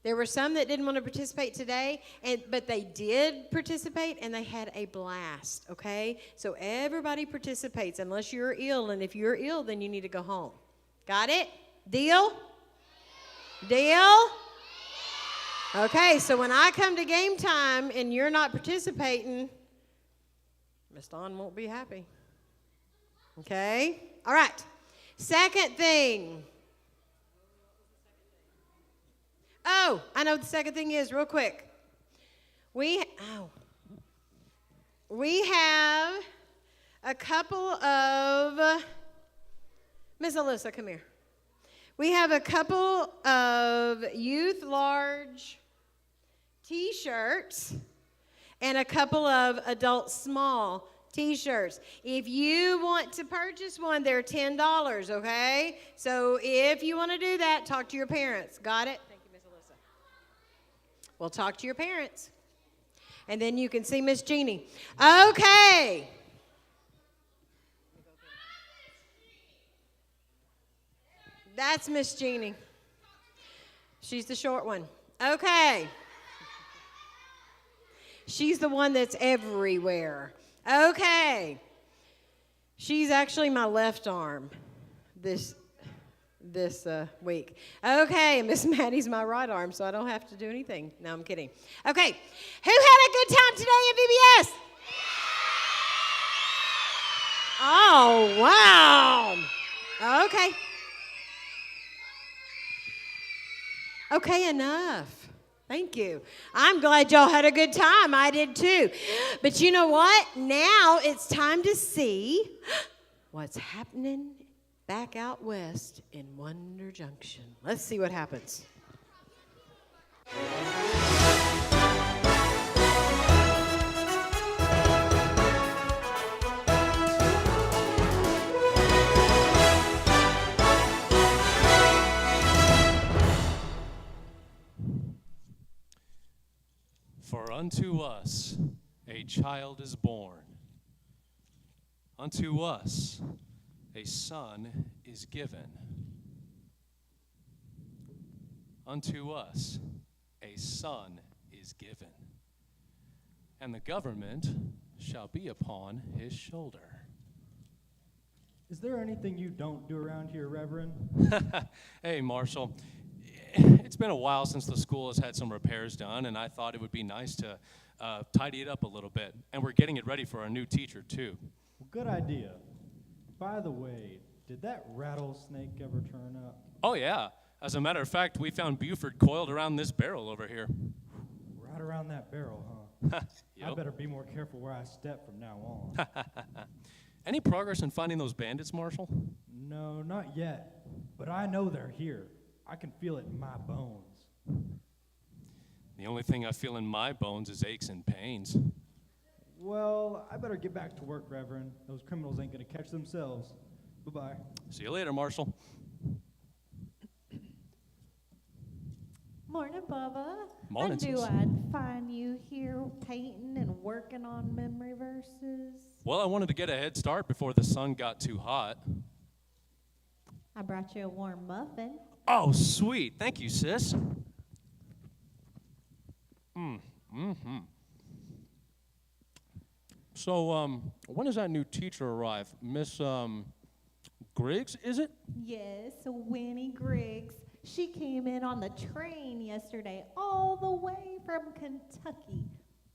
There were some that didn't want to participate today, but they did participate, and they had a blast, okay? So everybody participates unless you're ill, and if you're ill, then you need to go home. Got it? Deal? Deal? Okay, so when I come to game time and you're not participating, Miss Dawn won't be happy. Okay? All right. Second thing. Oh, I know what the second thing is, real quick. We have a couple of, Miss Alyssa, come here. We have a couple of youth large T-shirts and a couple of adult small T-shirts. If you want to purchase one, they're $10, okay? So if you want to do that, talk to your parents. Got it? Thank you, Miss Alyssa. Well, talk to your parents. And then you can see Miss Jeannie. Okay. That's Miss Jeannie. She's the short one. Okay. She's the one that's everywhere. Okay. She's actually my left arm this week. Okay, Miss Maddie's my right arm, so I don't have to do anything. No, I'm kidding. Okay. Who had a good time today at VBS? Oh, wow. Okay. Okay, enough. Thank you. I'm glad y'all had a good time. I did too. But you know what? Now it's time to see what's happening back out west in Wonder Junction. Let's see what happens. For unto us a child is born, unto us a son is given, unto us a son is given, and the government shall be upon his shoulder. Is there anything you don't do around here, Reverend? Hey, Marshall. It's been a while since the school has had some repairs done, and I thought it would be nice to tidy it up a little bit. And we're getting it ready for our new teacher, too. Well, good idea. By the way, did that rattlesnake ever turn up? Oh, yeah. As a matter of fact, we found Buford coiled around this barrel over here. Right around that barrel, huh? Yep. I better be more careful where I step from now on. Any progress in finding those bandits, Marshall? No, not yet. But I know they're here. I can feel it in my bones. The only thing I feel in my bones is aches and pains. Well, I better get back to work, Reverend. Those criminals ain't gonna catch themselves. Bye-bye. See you later, Marshall. Morning, Bubba. Morning, I knew sis. I'd find you here painting and working on memory verses. Well, I wanted to get a head start before the sun got too hot. I brought you a warm muffin. Oh, sweet. Thank you, sis. So, when does that new teacher arrive? Miss, Griggs, is it? Yes, Winnie Griggs. She came in on the train yesterday all the way from Kentucky.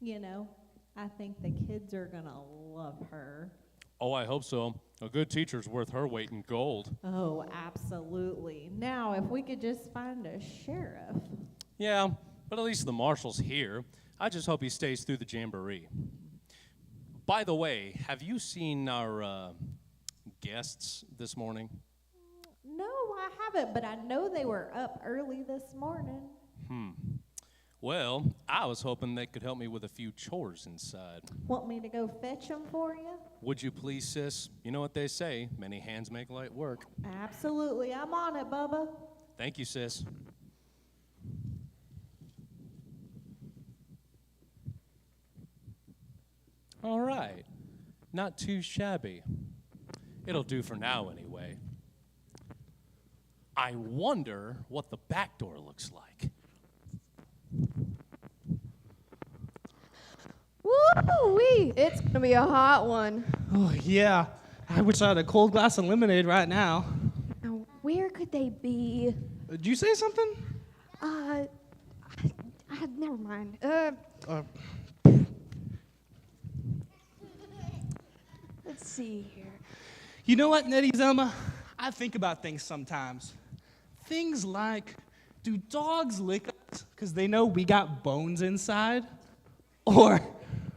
You know, I think the kids are gonna love her. Oh, I hope so. A good teacher's worth her weight in gold. Oh, absolutely. Now, if we could just find a sheriff. Yeah, but at least the marshal's here. I just hope he stays through the jamboree. By the way, have you seen our guests this morning? No, I haven't, but I know they were up early this morning. Well, I was hoping they could help me with a few chores inside. Want me to go fetch them for you? Would you please, sis? You know what they say, many hands make light work. Absolutely. I'm on it, Bubba. Thank you, sis. All right. Not too shabby. It'll do for now, anyway. I wonder what the back door looks like. Woo-wee, it's gonna be a hot one. Oh, yeah. I wish I had a cold glass of lemonade right now. Now, where could they be? Did you say something? Never mind. Let's see here. You know what, Nettie Zelma? I think about things sometimes. Things like, do dogs lick us because they know we got bones inside? Or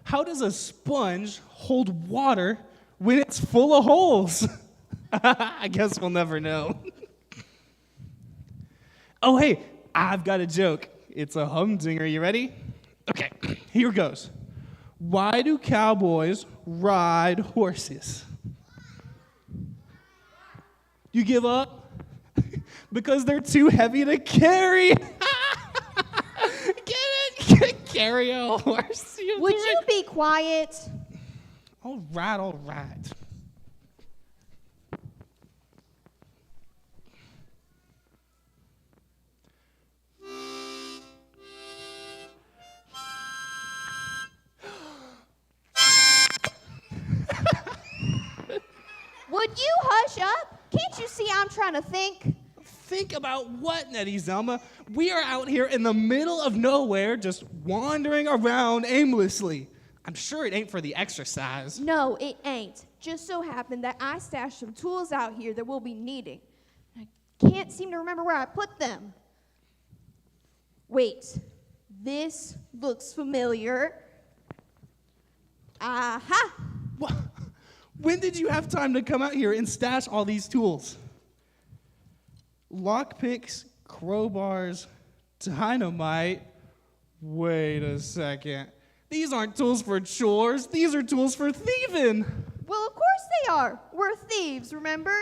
how does a sponge hold water when it's full of holes? I guess we'll never know. Oh, hey, I've got a joke. It's a humdinger. You ready? Okay, here goes. Why do cowboys ride horses? You give up? Because they're too heavy to carry. Get it? Carry a horse. Would you be quiet? All right, all right. Would you hush up? Can't you see I'm trying to think? Think about what, Nettie Zelma? We are out here in the middle of nowhere just wandering around aimlessly. I'm sure it ain't for the exercise. No, it ain't. Just so happened that I stashed some tools out here that we'll be needing. I can't seem to remember where I put them. Wait, this looks familiar. Aha! Wha- When did you have time to come out here and stash all these tools? Lockpicks, crowbars, dynamite. Wait a second. These aren't tools for chores. These are tools for thieving. Well, of course they are. We're thieves, remember?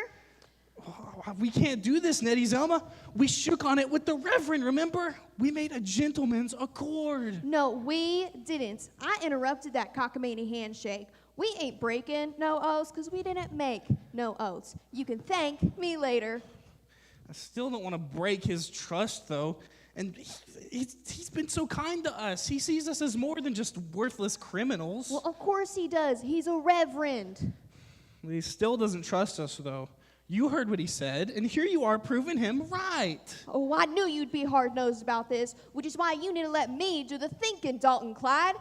We can't do this, Nettie Zelma. We shook on it with the Reverend, remember? We made a gentleman's accord. No, we didn't. I interrupted that cockamamie handshake. We ain't breaking no oaths because we didn't make no oaths. You can thank me later. I still don't want to break his trust, though. And he's been so kind to us. He sees us as more than just worthless criminals. Well, of course he does. He's a reverend. He still doesn't trust us, though. You heard what he said, and here you are proving him right. Oh, I knew you'd be hard-nosed about this, which is why you need to let me do the thinking, Dalton Clyde.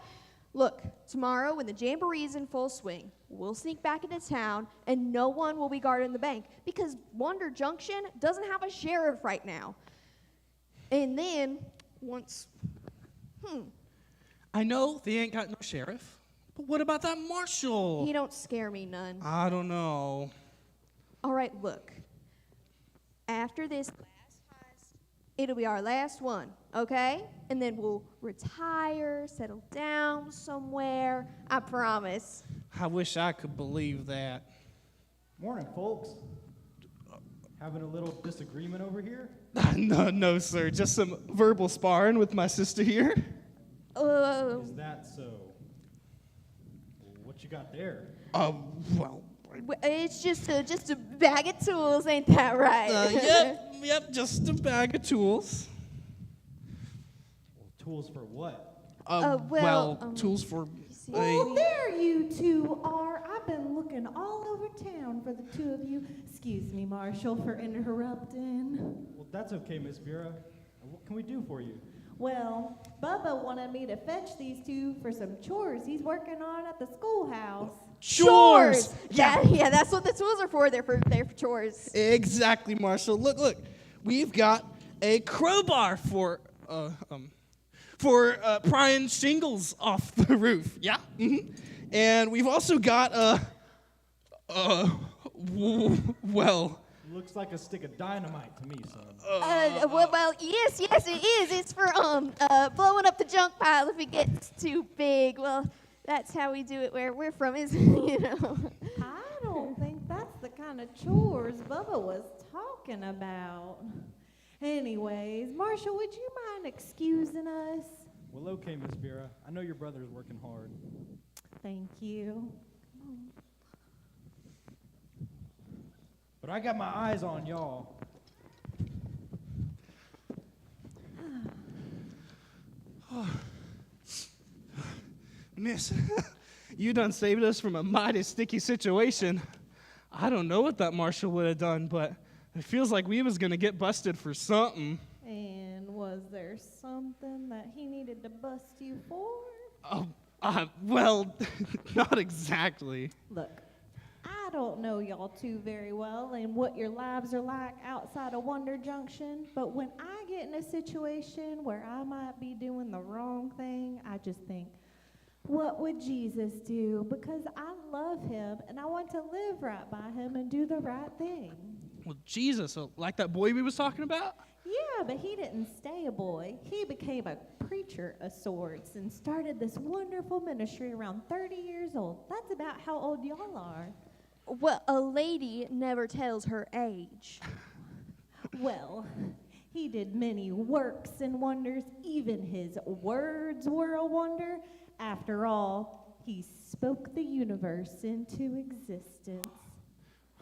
Look, tomorrow when the jamboree's in full swing, we'll sneak back into town, and no one will be guarding the bank because Wonder Junction doesn't have a sheriff right now. And then, once, I know they ain't got no sheriff, but what about that marshal? he don't scare me none. I don't know. All right, look. After this last heist, it'll be our last one, okay? And then we'll retire, settle down somewhere. I promise. I wish I could believe that. Morning, folks. Having a little disagreement over here? No, sir. Just some verbal sparring with my sister here. Is that so? What you got there? Well, It's just a bag of tools, ain't that right? yep, just a bag of tools. Well, tools for what? Tools for. Oh, there you two are. I've been looking all over town for the two of you. Excuse me, Marshall, for interrupting. Well, that's okay, Miss Vera. What can we do for you? Well, Bubba wanted me to fetch these two for some chores he's working on at the schoolhouse. Chores! Yeah, that's what the tools are for. They're for chores. Exactly, Marshall. Look. We've got a crowbar for prying shingles off the roof. Yeah. Mm-hmm. And we've also got well. Looks like a stick of dynamite to me, son. Well, yes, it is. It's for blowing up the junk pile if it gets too big. Well, that's how we do it where we're from, isn't it? I don't think that's the kind of chores Bubba was talking about. Anyways, Marshall, would you mind excusing us? Well, okay, Miss Vera. I know your brother's working hard. Thank you. But I got my eyes on y'all. Miss, You done saved us from a mighty sticky situation. I don't know what that marshal would have done, but it feels like we was gonna get busted for something. And was there something that he needed to bust you for? Oh, well, not exactly. Look, I don't know y'all two very well and what your lives are like outside of Wonder Junction, but when I get in a situation where I might be doing the wrong thing, I just think, what would Jesus do? Because I love him and I want to live right by him and do the right thing. Well, Jesus, like that boy we was talking about? Yeah, but he didn't stay a boy. He became a preacher of sorts and started this wonderful ministry around 30 years old. That's about how old y'all are. Well, a lady never tells her age. Well, he did many works and wonders. Even his words were a wonder. After all, he spoke the universe into existence.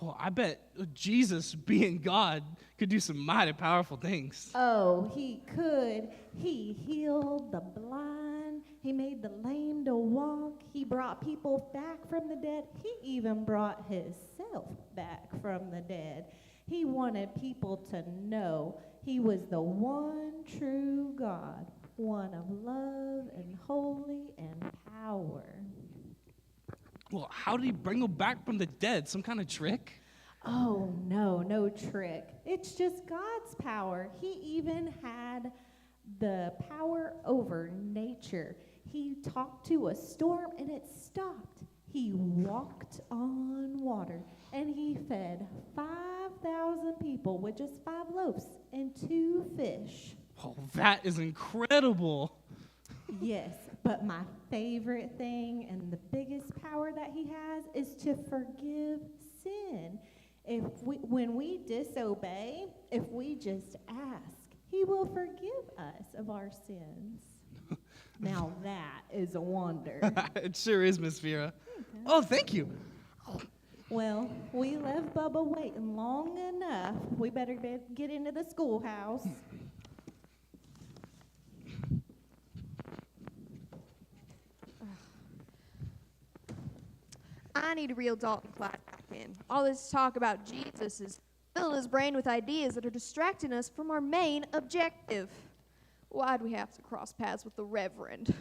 Well, I bet Jesus, being God, could do some mighty powerful things. Oh, he could. He healed the blind. He made the lame to walk. He brought people back from the dead. He even brought himself back from the dead. He wanted people to know he was the one true God, one of love and holy and power. Well, how did he bring them back from the dead? Some kind of trick? Oh, no trick. It's just God's power. He even had the power over nature. He talked to a storm and it stopped. He walked on water and he fed 5,000 people with just 5 loaves and 2 fish. Oh, that is incredible. Yes, but my favorite thing and the biggest power that he has is to forgive sin. When we disobey, if we just ask, he will forgive us of our sins. Now that is a wonder. It sure is, Miss Vera. Oh, thank you. Well, we left Bubba waiting long enough. We better get into the schoolhouse. I need to reel Dalton Clyde back in. All this talk about Jesus is filling his brain with ideas that are distracting us from our main objective. Why'd we have to cross paths with the Reverend?